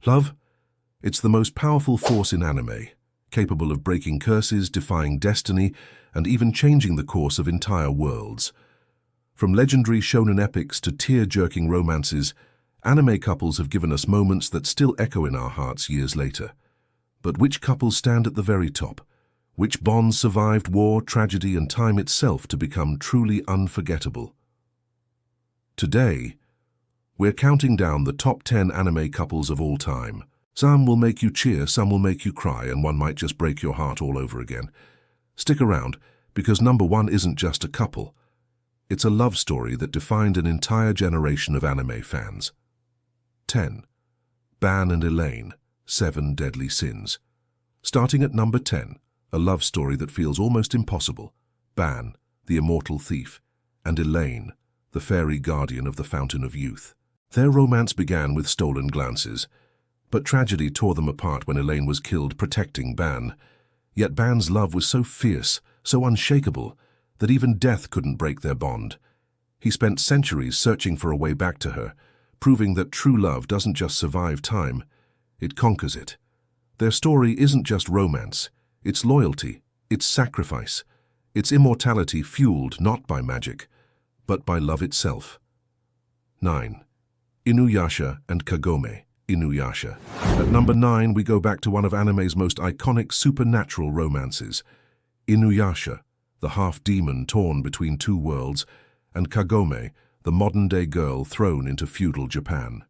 Love? It's the most powerful force in anime, capable of breaking curses, defying destiny, and even changing the course of entire worlds. From legendary shonen epics to tear-jerking romances, anime couples have given us moments that still echo in our hearts years later. But which couples stand at the very top? Which bonds survived war, tragedy, and time itself to become truly unforgettable? Today, we're counting down the top 10 anime couples of all time. Some will make you cheer, some will make you cry, and one might just break your heart all over again. Stick around, because number 1 isn't just a couple. It's a love story that defined an entire generation of anime fans. 10. Ban and Elaine, 7 Deadly Sins. Starting at number 10, a love story that feels almost impossible. Ban, the immortal thief, and Elaine, the fairy guardian of the Fountain of Youth. Their romance began with stolen glances, but tragedy tore them apart when Elaine was killed protecting Ban. Yet Ban's love was so fierce, so unshakable, that even death couldn't break their bond. He spent centuries searching for a way back to her, proving that true love doesn't just survive time, it conquers it. Their story isn't just romance, it's loyalty, it's sacrifice, it's immortality fueled not by magic, but by love itself. 9. Inuyasha and Kagome. Inuyasha. At number 9, we go back to one of anime's most iconic supernatural romances. Inuyasha, the half-demon torn between two worlds, and Kagome, the modern-day girl thrown into feudal Japan.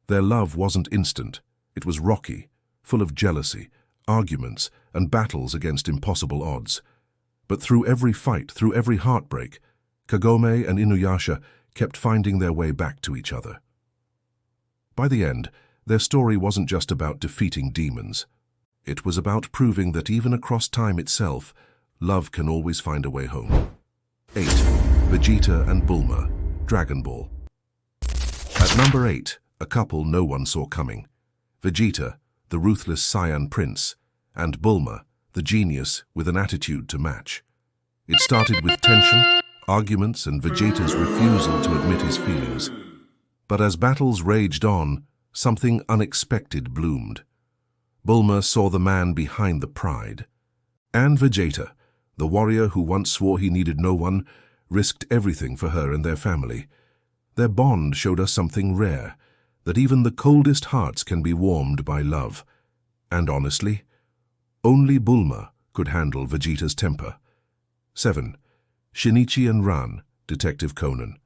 Their love wasn't instant. It was rocky, full of jealousy, arguments, and battles against impossible odds. But through every fight, through every heartbreak, Kagome and Inuyasha kept finding their way back to each other. By the end, their story wasn't just about defeating demons. It was about proving that even across time itself, love can always find a way home. 8. Vegeta and Bulma, Dragon Ball. At number 8, a couple no one saw coming. Vegeta, the ruthless Saiyan prince, and Bulma, the genius with an attitude to match. It started with tension, arguments, and Vegeta's refusal to admit his feelings. But as battles raged on, something unexpected bloomed. Bulma saw the man behind the pride. And Vegeta, the warrior who once swore he needed no one, risked everything for her and their family. Their bond showed us something rare, that even the coldest hearts can be warmed by love. And honestly, only Bulma could handle Vegeta's temper. 7. Shinichi and Ran, Detective Conan.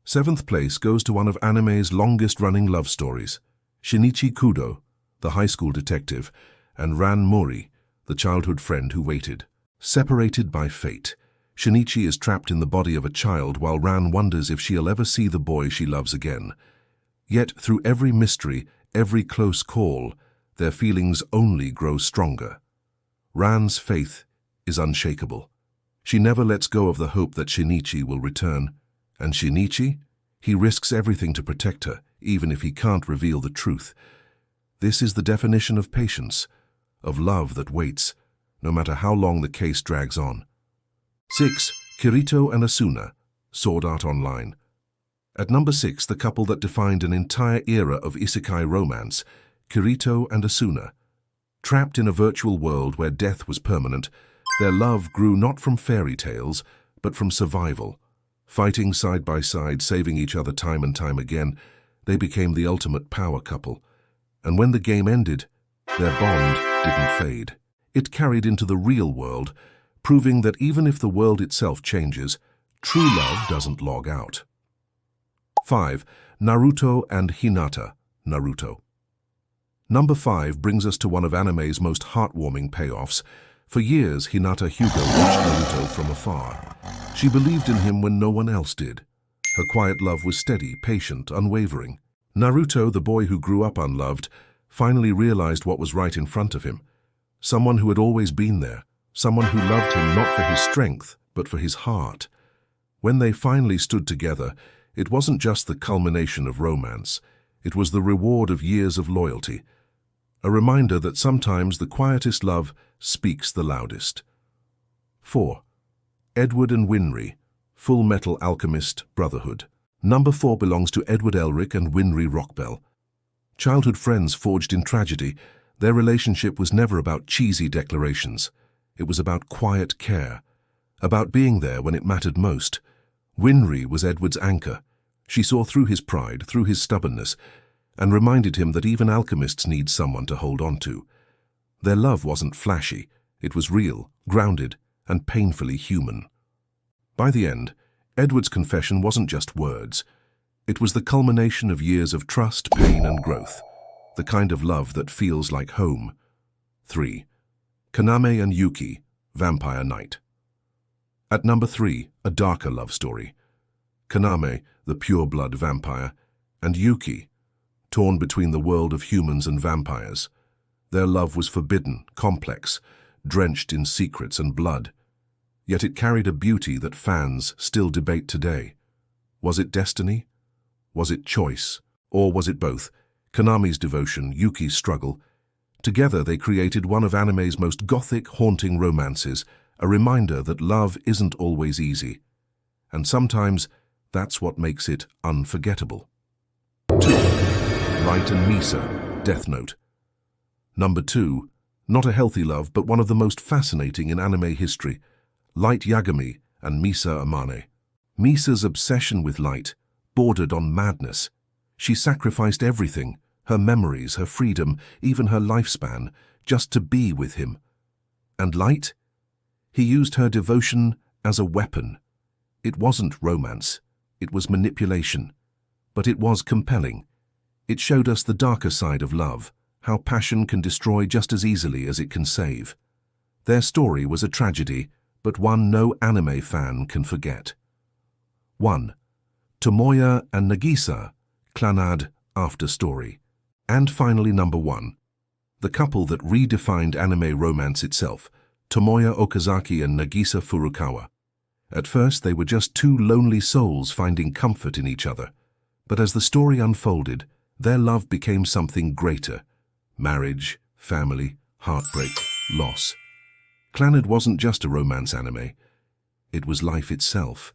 7th place goes to one of anime's longest-running love stories, Shinichi Kudo, the high school detective, and Ran Mori, the childhood friend who waited. Separated by fate, Shinichi is trapped in the body of a child while Ran wonders if she'll ever see the boy she loves again. Yet through every mystery, every close call, their feelings only grow stronger. Ran's faith is unshakable. She never lets go of the hope that Shinichi will return. And Shinichi? He risks everything to protect her, even if he can't reveal the truth. This is the definition of patience, of love that waits, no matter how long the case drags on. 6. Kirito and Asuna, Sword Art Online. At number 6, the couple that defined an entire era of isekai romance, Kirito and Asuna. Trapped in a virtual world where death was permanent, their love grew not from fairy tales, but from survival. Fighting side by side, saving each other time and time again, they became the ultimate power couple. And when the game ended, their bond didn't fade. It carried into the real world, proving that even if the world itself changes, true love doesn't log out. 5. Naruto and Hinata, Naruto. Number 5 brings us to one of anime's most heartwarming payoffs. For years, Hinata Hyuga watched Naruto from afar. She believed in him when no one else did. Her quiet love was steady, patient, unwavering. Naruto, the boy who grew up unloved, finally realized what was right in front of him. Someone who had always been there. Someone who loved him not for his strength, but for his heart. When they finally stood together, it wasn't just the culmination of romance. It was the reward of years of loyalty. A reminder that sometimes the quietest love speaks the loudest. 4. Edward and Winry, Full Metal Alchemist Brotherhood. Number 4 belongs to Edward Elric and Winry Rockbell. Childhood friends forged in tragedy, their relationship was never about cheesy declarations. It was about quiet care, about being there when it mattered most. Winry was Edward's anchor. She saw through his pride, through his stubbornness, and reminded him that even alchemists need someone to hold on to. Their love wasn't flashy, it was real, grounded, and painfully human. By the end, Edward's confession wasn't just words. It was the culmination of years of trust, pain, and growth, the kind of love that feels like home. 3. Kaname and Yuki, Vampire Knight. At number 3, a darker love story. Kaname, the pure-blood vampire, and Yuki, torn between the world of humans and vampires. Their love was forbidden, complex, drenched in secrets and blood. Yet it carried a beauty that fans still debate today. Was it destiny? Was it choice? Or was it both? Kaname's devotion, Yuki's struggle. Together they created one of anime's most gothic, haunting romances, a reminder that love isn't always easy. And sometimes that's what makes it unforgettable. 2. Light and Misa, Death Note. Number 2. Not a healthy love, but one of the most fascinating in anime history. Light Yagami and Misa Amane. Misa's obsession with light bordered on madness. She sacrificed everything, her memories, her freedom, even her lifespan, just to be with him. And Light? He used her devotion as a weapon. It wasn't romance, it was manipulation. But it was compelling. It showed us the darker side of love, how passion can destroy just as easily as it can save. Their story was a tragedy, but one no anime fan can forget. 1. Tomoya and Nagisa, Clannad After Story. And finally, number 1. The couple that redefined anime romance itself, Tomoya Okazaki and Nagisa Furukawa. At first, they were just two lonely souls finding comfort in each other. But as the story unfolded, their love became something greater. Marriage, family, heartbreak, loss. Clannad wasn't just a romance anime. It was life itself,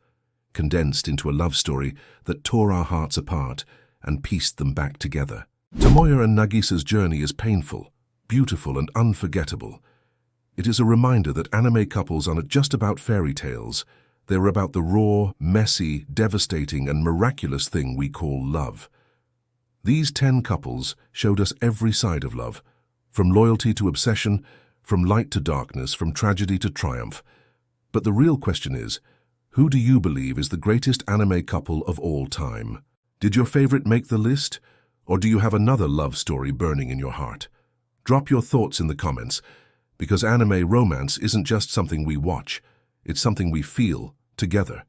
condensed into a love story that tore our hearts apart and pieced them back together. Tomoya and Nagisa's journey is painful, beautiful, and unforgettable. It is a reminder that anime couples aren't just about fairy tales. They're about the raw, messy, devastating, and miraculous thing we call love. These 10 couples showed us every side of love, from loyalty to obsession, from light to darkness, from tragedy to triumph. But the real question is, who do you believe is the greatest anime couple of all time? Did your favorite make the list? Or do you have another love story burning in your heart? Drop your thoughts in the comments, because anime romance isn't just something we watch, it's something we feel together.